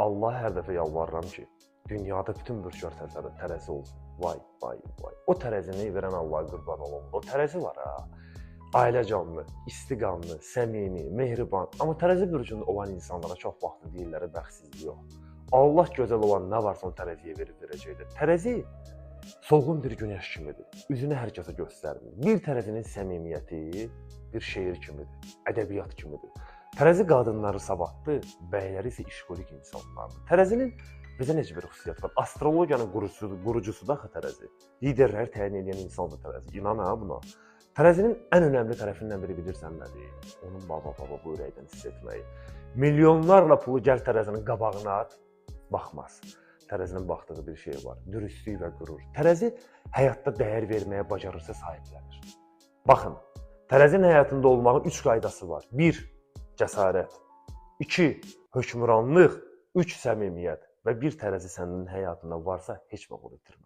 Allah hər dəfə yalvarıram ki, dünyada bütün bürclər tərəzi olsun. Vay, vay, vay. O tərəzini verən Allaha qurban olum. O tərəzi var ha. Ailə canlı, istiqamlı, səmimi, mehriban. Amma tərəzi bürcündə olan insanlara çox vaxt deyirlər bəxtsizlik yox. Allah gözəl olan nə varsa onu tərəziyə verib verəcəkdir. Tərəzi solğun bir günəş kimidir. Üzünü hər kəsə göstərmir. Bir tərəzinin səmimiyyəti bir şeir kimidir, ədəbiyyat kimidir. Tərəzi qadınları savadlı, bəyləri isə işqolik insanlardır. Tərəzinin bizə necə bir xüsusiyyət var? Astrologiyanın qurucusu da tərəzi. Liderləri təyin edən insandır tərəzi. İnan ha buna. Tərəzinin ən önəmli tərəfindən biri bilirsən nədir? Onun baba bu ürəkdən hiss etməyi. Milyonlarla pulu gəl tərəzinin qabağına at, baxmaz. Tərəzinin baxdığı bir şey var, dürüstlük və qürur. Tərəzi həyatda dəyər verməyə bacarırsa sahiblənir. Baxın, tərəzinin həyatında olmağın 3 qaydası var. 1. Cəsarət. 2. Hökmranlıq. 3. Səmimiyyət. Və bir tərəzi sənin həyatında varsa heç vaxt onu itirmə.